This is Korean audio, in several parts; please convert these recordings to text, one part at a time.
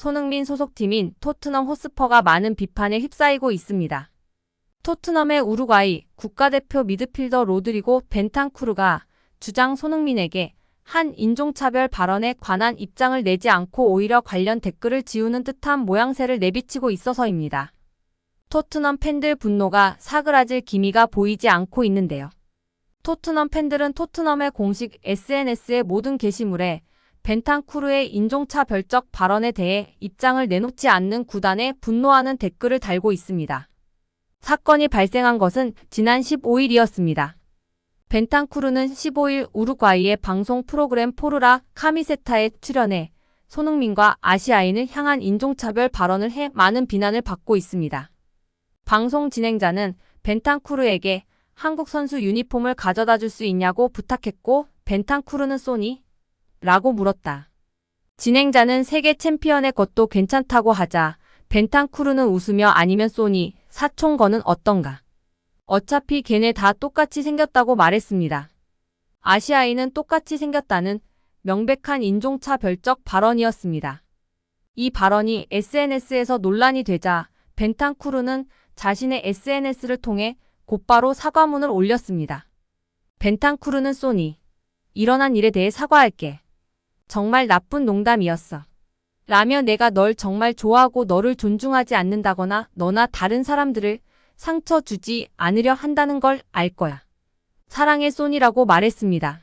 손흥민 소속팀인 토트넘 호스퍼가 많은 비판에 휩싸이고 있습니다. 토트넘의 우루과이 국가대표 미드필더 로드리고 벤탄쿠르가 주장 손흥민에게 한 인종차별 발언에 관한 입장을 내지 않고 오히려 관련 댓글을 지우는 듯한 모양새를 내비치고 있어서입니다. 토트넘 팬들 분노가 사그라질 기미가 보이지 않고 있는데요. 토트넘 팬들은 토트넘의 공식 SNS의 모든 게시물에 벤탄쿠르의 인종차별적 발언에 대해 입장을 내놓지 않는 구단에 분노하는 댓글을 달고 있습니다. 사건이 발생한 것은 지난 15일이었습니다. 벤탄쿠르는 15일 우루과이의 방송 프로그램 포르라 카미세타에 출연해 손흥민과 아시아인을 향한 인종차별 발언을 해 많은 비난을 받고 있습니다. 방송 진행자는 벤탄쿠르에게 한국 선수 유니폼을 가져다 줄 수 있냐고 부탁했고 벤탄쿠르는 쏘니? 라고 물었다. 진행자는 세계 챔피언의 것도 괜찮다고 하자 벤탄쿠르는 웃으며 아니면 쏘니? 사촌 거는 어떤가? 어차피 걔네 다 똑같이 생겼다고 말했습니다. 아시아인은 똑같이 생겼다는 명백한 인종차별적 발언이었습니다. 이 발언이 SNS에서 논란이 되자 벤탄쿠르는 자신의 SNS를 통해 곧바로 사과문을 올렸습니다. 벤탄쿠르는 쏘니. 일어난 일에 대해 사과할게. 정말 나쁜 농담이었어. 라며 내가 널 정말 좋아하고 너를 존중하지 않는다거나 너나 다른 사람들을 상처 주지 않으려 한다는 걸 알 거야. 사랑해 쏘니라고 말했습니다.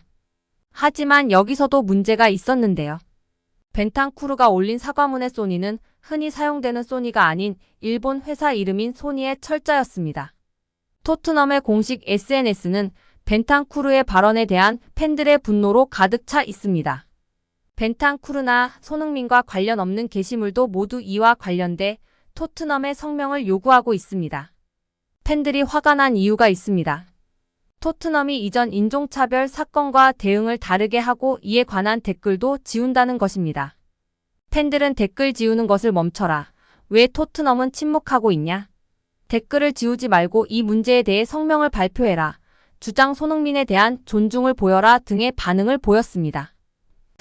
하지만 여기서도 문제가 있었는데요. 벤탄쿠르가 올린 사과문의 소니는 흔히 사용되는 소니가 아닌 일본 회사 이름인 소니의 철자였습니다. 토트넘의 공식 SNS는 벤탄쿠르의 발언에 대한 팬들의 분노로 가득 차 있습니다. 벤탄쿠르나 손흥민과 관련 없는 게시물도 모두 이와 관련돼 토트넘의 성명을 요구하고 있습니다. 팬들이 화가 난 이유가 있습니다. 토트넘이 이전 인종차별 사건과 대응을 다르게 하고 이에 관한 댓글도 지운다는 것입니다. 팬들은 댓글 지우는 것을 멈춰라. 왜 토트넘은 침묵하고 있냐? 댓글을 지우지 말고 이 문제에 대해 성명을 발표해라. 주장 손흥민에 대한 존중을 보여라 등의 반응을 보였습니다.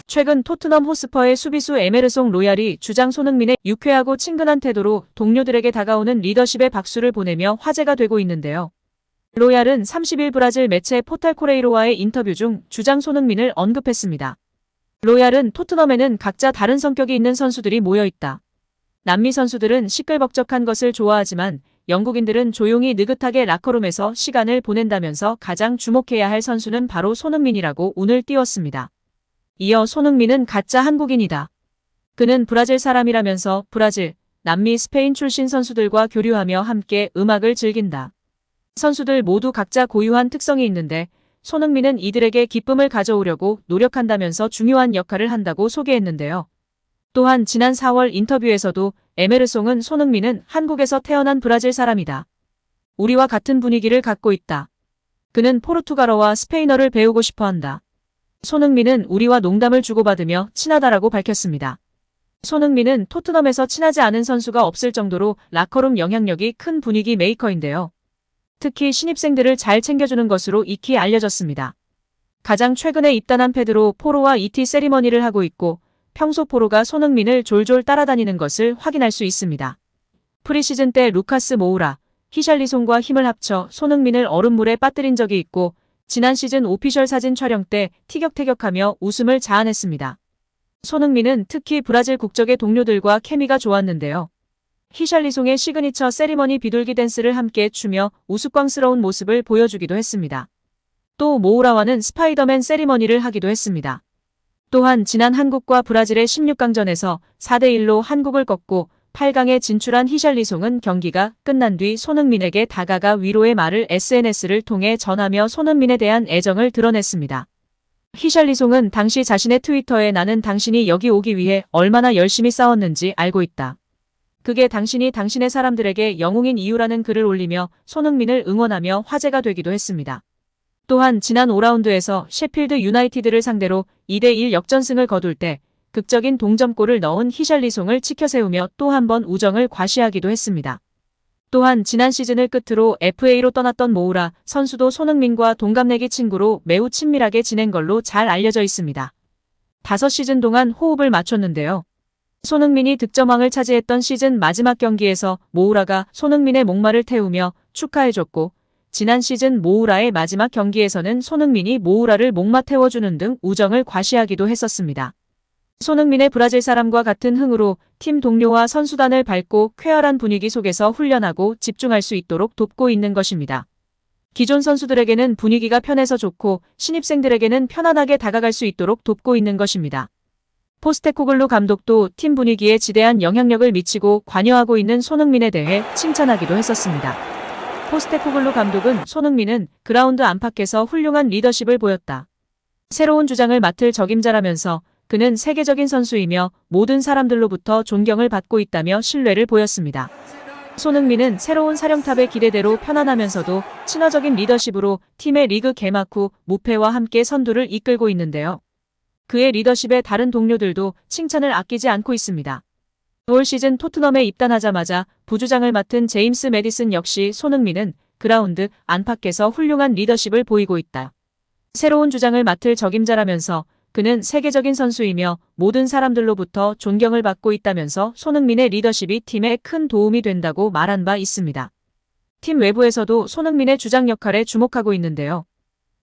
최근 토트넘 호스퍼의 수비수 에메르송 로얄이 주장 손흥민의 유쾌하고 친근한 태도로 동료들에게 다가오는 리더십의 박수를 보내며 화제가 되고 있는데요. 로얄은 30일 브라질 매체 포탈코레이로와의 인터뷰 중 주장 손흥민을 언급했습니다. 로얄은 토트넘에는 각자 다른 성격이 있는 선수들이 모여있다. 남미 선수들은 시끌벅적한 것을 좋아하지만 영국인들은 조용히 느긋하게 라커룸에서 시간을 보낸다면서 가장 주목해야 할 선수는 바로 손흥민이라고 운을 띄웠습니다. 이어 손흥민은 가짜 한국인이다. 그는 브라질 사람이라면서 브라질, 남미, 스페인 출신 선수들과 교류하며 함께 음악을 즐긴다. 선수들 모두 각자 고유한 특성이 있는데 손흥민은 이들에게 기쁨을 가져오려고 노력한다면서 중요한 역할을 한다고 소개했는데요. 또한 지난 4월 인터뷰에서도 에메르송은 손흥민은 한국에서 태어난 브라질 사람이다. 우리와 같은 분위기를 갖고 있다. 그는 포르투갈어와 스페인어를 배우고 싶어 한다. 손흥민은 우리와 농담을 주고받으며 친하다라고 밝혔습니다. 손흥민은 토트넘에서 친하지 않은 선수가 없을 정도로 라커룸 영향력이 큰 분위기 메이커인데요. 특히 신입생들을 잘 챙겨주는 것으로 익히 알려졌습니다. 가장 최근에 입단한 페드로 포로와 ET 세리머니를 하고 있고 평소 포로가 손흥민을 졸졸 따라다니는 것을 확인할 수 있습니다. 프리시즌 때 루카스 모우라, 히샬리송과 힘을 합쳐 손흥민을 얼음물에 빠뜨린 적이 있고 지난 시즌 오피셜 사진 촬영 때 티격태격하며 웃음을 자아냈습니다. 손흥민은 특히 브라질 국적의 동료들과 케미가 좋았는데요. 히샬리송의 시그니처 세리머니 비둘기 댄스를 함께 추며 우스꽝스러운 모습을 보여주기도 했습니다. 또 모우라와는 스파이더맨 세리머니를 하기도 했습니다. 또한 지난 한국과 브라질의 16강전에서 4대1로 한국을 꺾고 8강에 진출한 히샬리송은 경기가 끝난 뒤 손흥민에게 다가가 위로의 말을 SNS를 통해 전하며 손흥민에 대한 애정을 드러냈습니다. 히샬리송은 당시 자신의 트위터에 나는 당신이 여기 오기 위해 얼마나 열심히 싸웠는지 알고 있다. 그게 당신이 당신의 사람들에게 영웅인 이유라는 글을 올리며 손흥민을 응원하며 화제가 되기도 했습니다. 또한 지난 5라운드에서 셰필드 유나이티드를 상대로 2대1 역전승을 거둘 때 극적인 동점골을 넣은 히샬리송을 치켜세우며 또 한 번 우정을 과시하기도 했습니다. 또한 지난 시즌을 끝으로 FA로 떠났던 모우라 선수도 손흥민과 동갑내기 친구로 매우 친밀하게 지낸 걸로 잘 알려져 있습니다. 5시즌 동안 호흡을 맞췄는데요. 손흥민이 득점왕을 차지했던 시즌 마지막 경기에서 모우라가 손흥민의 목마를 태우며 축하해줬고, 지난 시즌 모우라의 마지막 경기에서는 손흥민이 모우라를 목마 태워주는 등 우정을 과시하기도 했었습니다. 손흥민의 브라질 사람과 같은 흥으로 팀 동료와 선수단을 밝고 쾌활한 분위기 속에서 훈련하고 집중할 수 있도록 돕고 있는 것입니다. 기존 선수들에게는 분위기가 편해서 좋고 신입생들에게는 편안하게 다가갈 수 있도록 돕고 있는 것입니다. 포스테코글루 감독도 팀 분위기에 지대한 영향력을 미치고 관여하고 있는 손흥민에 대해 칭찬하기도 했었습니다. 포스테코글루 감독은 손흥민은 그라운드 안팎에서 훌륭한 리더십을 보였다. 새로운 주장을 맡을 적임자라면서 그는 세계적인 선수이며 모든 사람들로부터 존경을 받고 있다며 신뢰를 보였습니다. 손흥민은 새로운 사령탑의 기대대로 편안하면서도 친화적인 리더십으로 팀의 리그 개막 후 무패와 함께 선두를 이끌고 있는데요. 그의 리더십에 다른 동료들도 칭찬을 아끼지 않고 있습니다. 올 시즌 토트넘에 입단하자마자 부주장을 맡은 제임스 매디슨 역시 손흥민은 그라운드 안팎에서 훌륭한 리더십을 보이고 있다. 새로운 주장을 맡을 적임자라면서 그는 세계적인 선수이며 모든 사람들로부터 존경을 받고 있다면서 손흥민의 리더십이 팀에 큰 도움이 된다고 말한 바 있습니다. 팀 외부에서도 손흥민의 주장 역할에 주목하고 있는데요.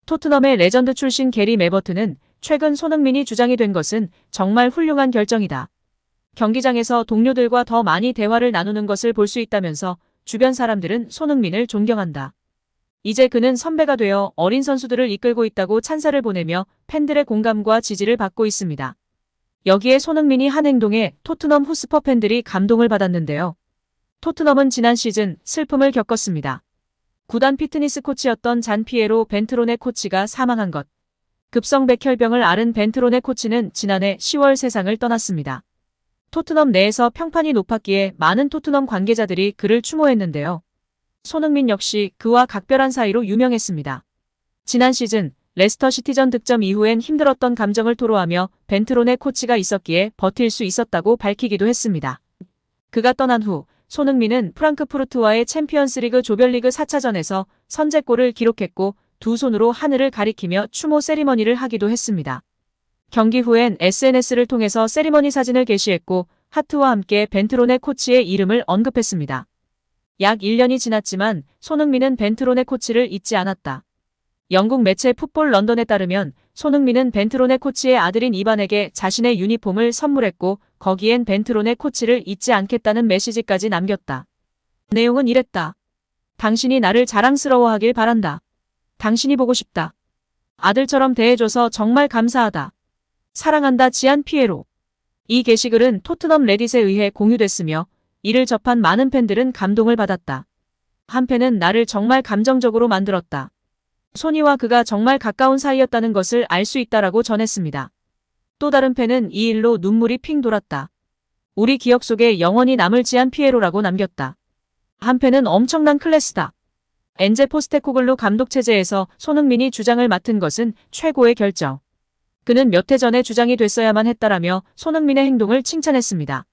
토트넘의 레전드 출신 게리 메버튼은 최근 손흥민이 주장이 된 것은 정말 훌륭한 결정이다. 경기장에서 동료들과 더 많이 대화를 나누는 것을 볼 수 있다면서 주변 사람들은 손흥민을 존경한다. 이제 그는 선배가 되어 어린 선수들을 이끌고 있다고 찬사를 보내며 팬들의 공감과 지지를 받고 있습니다. 여기에 손흥민이 한 행동에 토트넘 호스퍼 팬들이 감동을 받았는데요. 토트넘은 지난 시즌 슬픔을 겪었습니다. 구단 피트니스 코치였던 잔 피에로 벤트로네 코치가 사망한 것. 급성 백혈병을 앓은 벤트로네 코치는 지난해 10월 세상을 떠났습니다. 토트넘 내에서 평판이 높았기에 많은 토트넘 관계자들이 그를 추모했는데요. 손흥민 역시 그와 각별한 사이로 유명했습니다. 지난 시즌 레스터 시티전 득점 이후엔 힘들었던 감정을 토로하며 벤트로네 코치가 있었기에 버틸 수 있었다고 밝히기도 했습니다. 그가 떠난 후 손흥민은 프랑크푸르트와의 챔피언스리그 조별리그 4차전에서 선제골을 기록했고 두 손으로 하늘을 가리키며 추모 세리머니를 하기도 했습니다. 경기 후엔 SNS를 통해서 세리머니 사진을 게시했고 하트와 함께 벤트로네 코치의 이름을 언급했습니다. 약 1년이 지났지만 손흥민은 벤트로네 코치를 잊지 않았다. 영국 매체 풋볼 런던에 따르면 손흥민은 벤트로네 코치의 아들인 이반에게 자신의 유니폼을 선물했고 거기엔 벤트로네 코치를 잊지 않겠다는 메시지까지 남겼다. 내용은 이랬다. 당신이 나를 자랑스러워하길 바란다. 당신이 보고 싶다. 아들처럼 대해줘서 정말 감사하다. 사랑한다 지안 피에로. 이 게시글은 토트넘 레딧에 의해 공유됐으며 이를 접한 많은 팬들은 감동을 받았다. 한 팬은 나를 정말 감정적으로 만들었다. 소니와 그가 정말 가까운 사이였다는 것을 알 수 있다라고 전했습니다. 또 다른 팬은 이 일로 눈물이 핑 돌았다. 우리 기억 속에 영원히 남을 지안 피에로라고 남겼다. 한 팬은 엄청난 클래스다. 엔제 포스테코글루 감독 체제에서 손흥민이 주장을 맡은 것은 최고의 결정. 그는 몇 해 전에 주장이 됐어야만 했다라며 손흥민의 행동을 칭찬했습니다.